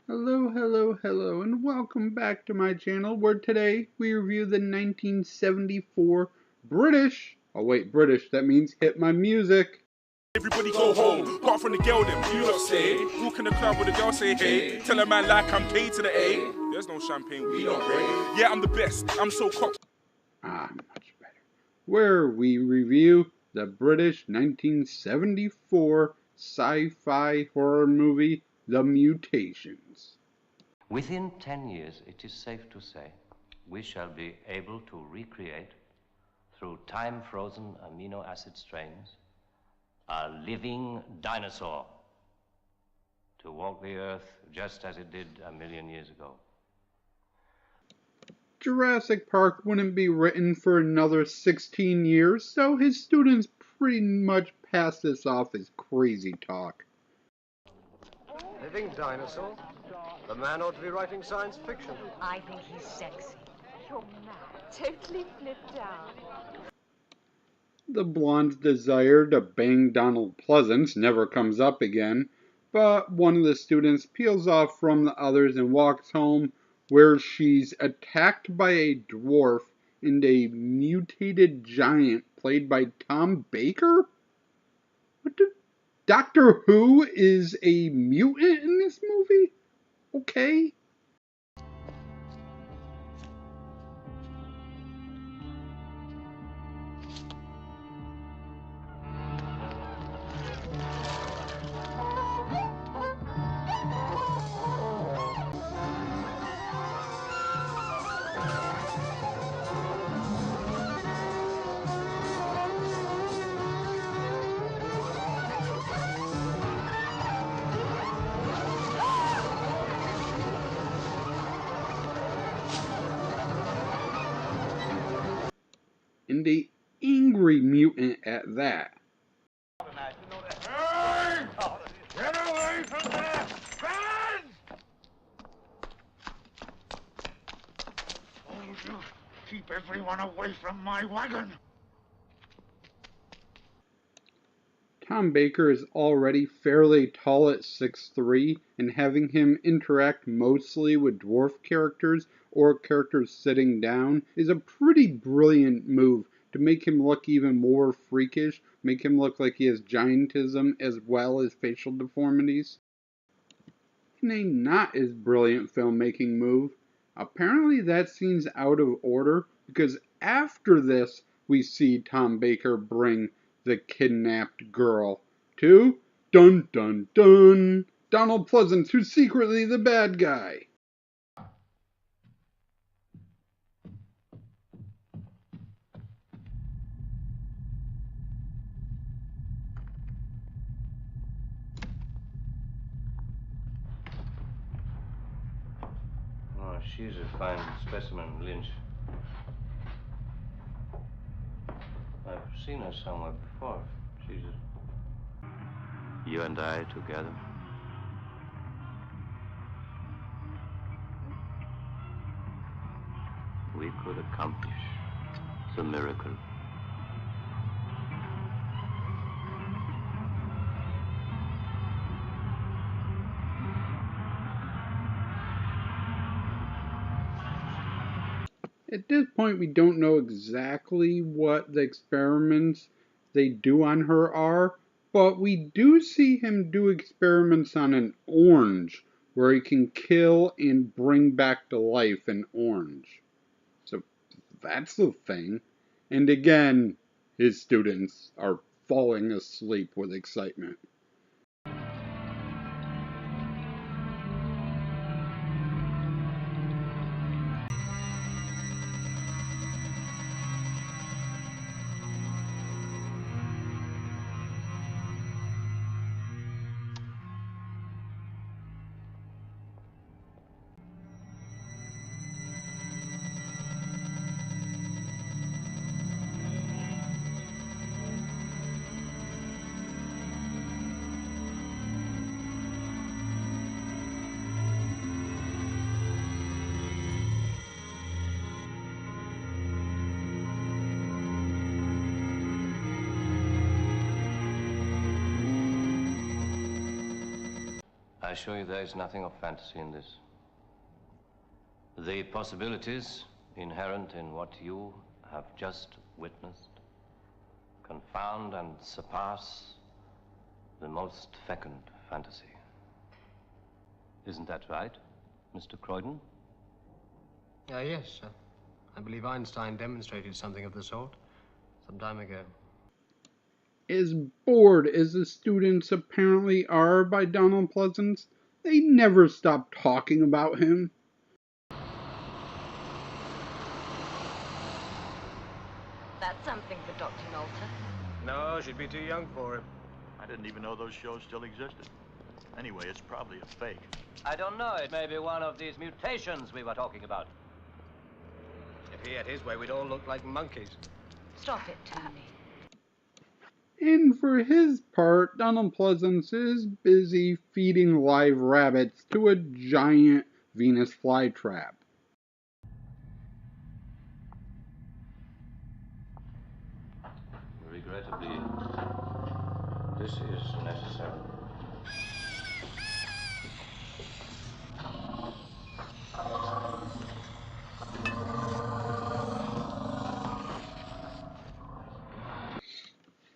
Hello, hello, hello, and welcome back to my channel where today we review the 1974 British, oh wait, British, that means hit my music. Everybody go home, apart from the girl them, you lot say. Walk in the club with the girl say hey. Tell a man like I'm K to the A. There's no champagne, we don't rate. Yeah, I'm the best, I'm so cocked. Much better. Where we review the British 1974 sci-fi horror movie, The Mutations. Within 10 years, it is safe to say, we shall be able to recreate, through time-frozen amino acid strains, a living dinosaur to walk the earth just as it did 1,000,000 years ago. Jurassic Park wouldn't be written for another 16 years, so his students pretty much pass this off as crazy talk. Living dinosaur? The man ought to be writing science fiction. I think he's sexy. You're mad. Totally flipped out. The blonde's desire to bang Donald Pleasence never comes up again, but one of the students peels off from the others and walks home, where she's attacked by a dwarf and a mutated giant played by Tom Baker? Doctor Who is a mutant in this movie? Okay. And a angry mutant at that. Hey! Get away from there! Friends! Hold you. Keep everyone away from my wagon. Tom Baker is already fairly tall at 6'3", and having him interact mostly with dwarf characters or characters sitting down is a pretty brilliant move to make him look even more freakish, make him look like he has giantism as well as facial deformities. In a not as brilliant filmmaking move, apparently that scene's out of order because after this we see Tom Baker bring the kidnapped girl to, dun dun dun, Donald Pleasence, who's secretly the bad guy. Oh, she's a fine specimen, Lynch. I've seen her somewhere before. She's a... You and I together? We could accomplish the miracle. At this point, we don't know exactly what the experiments they do on her are, but we do see him do experiments on an orange, where he can kill and bring back to life an orange. So that's the thing. And again, his students are falling asleep with excitement. assure you there is nothing of fantasy in this. The possibilities inherent in what you have just witnessed confound and surpass the most fecund fantasy. Isn't that right, Mr. Croydon? Yes. I believe Einstein demonstrated something of the sort some time ago. As bored as the students apparently are by Donald Pleasence, they never stop talking about him. That's something for Dr. Nolter. No, she'd be too young for him. I didn't even know those shows still existed. Anyway, it's probably a fake. I don't know. It may be one of these mutations we were talking about. If he had his way, we'd all look like monkeys. Stop it, Tony. And for his part, Donald Pleasence is busy feeding live rabbits to a giant Venus flytrap. Regrettably, this is necessary.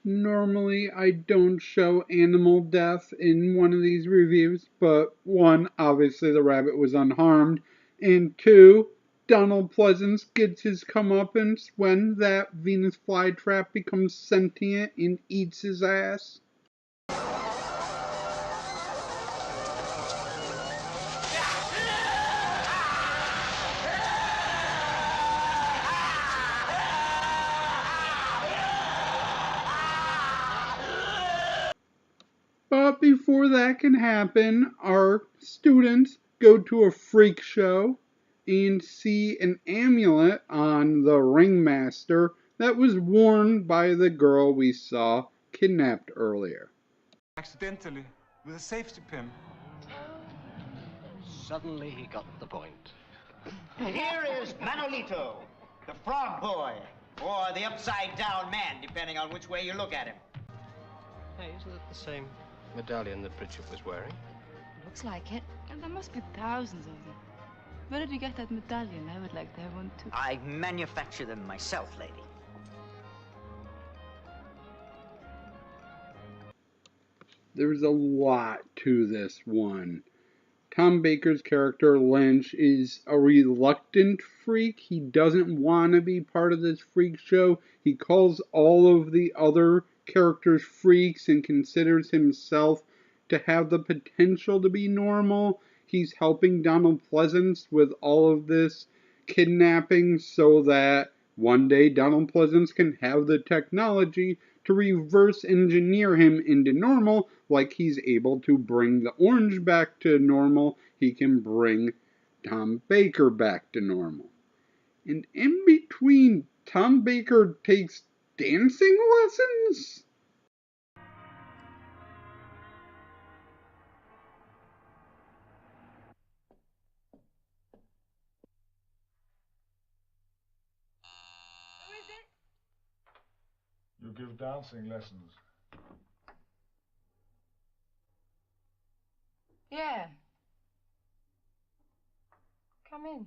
Normally, I don't show animal death in one of these reviews, but one, obviously the rabbit was unharmed, and two, Donald Pleasence gets his comeuppance when that Venus flytrap becomes sentient and eats his ass. But before that can happen, our students go to a freak show and see an amulet on the ringmaster that was worn by the girl we saw kidnapped earlier. Accidentally, with a safety pin. Suddenly he got the point. Here is Manolito, the frog boy, or the upside-down man, depending on which way you look at him. Hey, isn't it the same medallion that Bridget was wearing? Looks like it. And there must be thousands of them. Where did you get that medallion? I would like to have one too. I manufacture them myself, lady. There's a lot to this one. Tom Baker's character, Lynch, is a reluctant freak. He doesn't want to be part of this freak show. He calls all of the other characters freaks and considers himself to have the potential to be normal. He's helping Donald Pleasence with all of this kidnapping so that one day Donald Pleasence can have the technology to reverse engineer him into normal. Like he's able to bring the orange back to normal, he can bring Tom Baker back to normal. And in between, Tom Baker takes dancing lessons? You give dancing lessons. Yeah. Come in.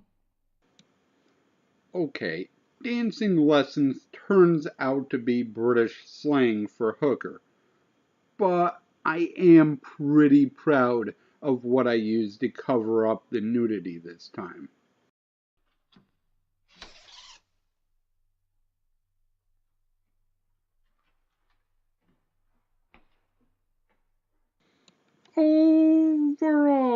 Okay, dancing lessons turns out to be British slang for hooker. But I am pretty proud of what I used to cover up the nudity this time. Overall,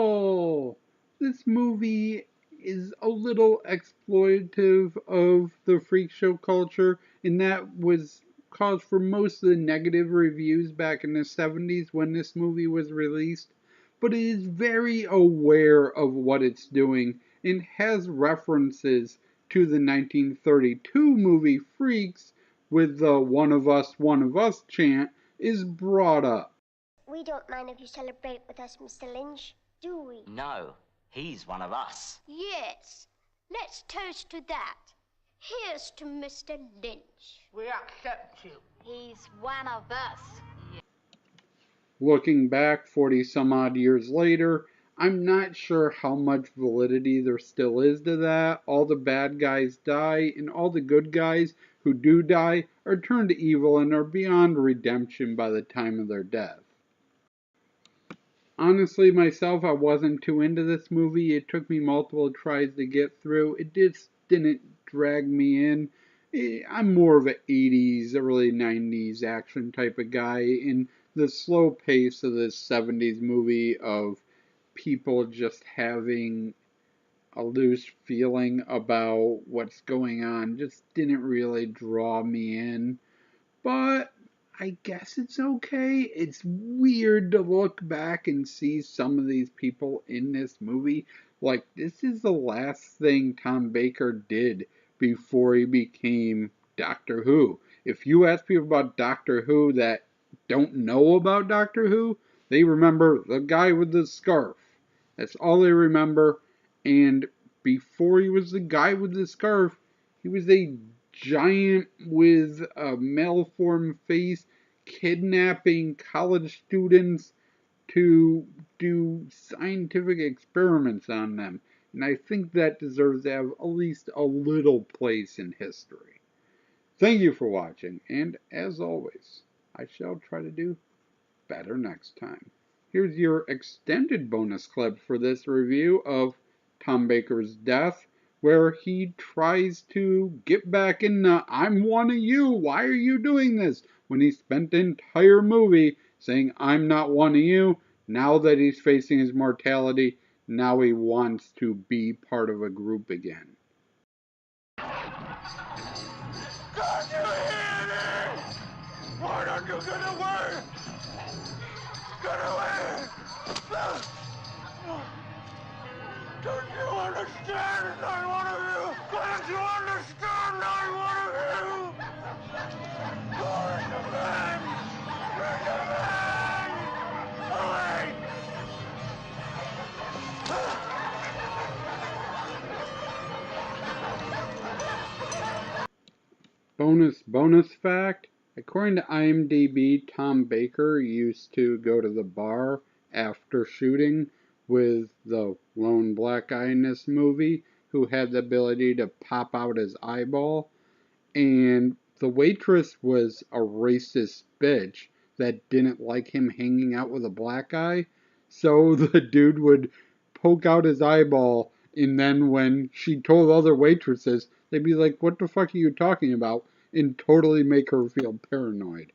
this movie is a little exploitative of the freak show culture, and that was cause for most of the negative reviews back in the 70s when this movie was released. But it is very aware of what it's doing and has references to the 1932 movie Freaks, with the one of us chant is brought up. We don't mind if you celebrate with us, Mr. Lynch, do we? No, he's one of us. Yes. Let's toast to that. Here's to Mr. Lynch. We accept you. He's one of us. Looking back 40 some odd years later, I'm not sure how much validity there still is to that. All the bad guys die, and all the good guys who do die are turned evil and are beyond redemption by the time of their death. Honestly, myself, I wasn't too into this movie. It took me multiple tries to get through. It just didn't drag me in. I'm more of an 80s, early 90s action type of guy, and the slow pace of this 70s movie of people just having a loose feeling about what's going on just didn't really draw me in. But I guess it's okay. It's weird to look back and see some of these people in this movie. Like, this is the last thing Tom Baker did before he became Doctor Who. If you ask people about Doctor Who that don't know about Doctor Who, they remember the guy with the scarf. That's all they remember. And before he was the guy with the scarf, he was a giant with a malformed face kidnapping college students to do scientific experiments on them. And I think that deserves to have at least a little place in history. Thank you for watching, and as always, I shall try to do better next time. Here's your extended bonus clip for this review of Tom Baker's Death, where he tries to get back in the "I'm one of you, why are you doing this?" when he spent the entire movie saying "I'm not one of you." Now that he's facing his mortality, now he wants to be part of a group again. Can't you hear me? Why don't you get away? Get away! Don't you understand? I'm one of you! Can't you understand? I'm one of you! Bring the man! Bring the man! Away! Bonus fact, according to IMDb, Tom Baker used to go to the bar after shooting with the lone black guy in this movie who had the ability to pop out his eyeball, and the waitress was a racist bitch that didn't like him hanging out with a black guy, so the dude would poke out his eyeball, and then when she told other waitresses, they'd be like, "What the fuck are you talking about?" and totally make her feel paranoid.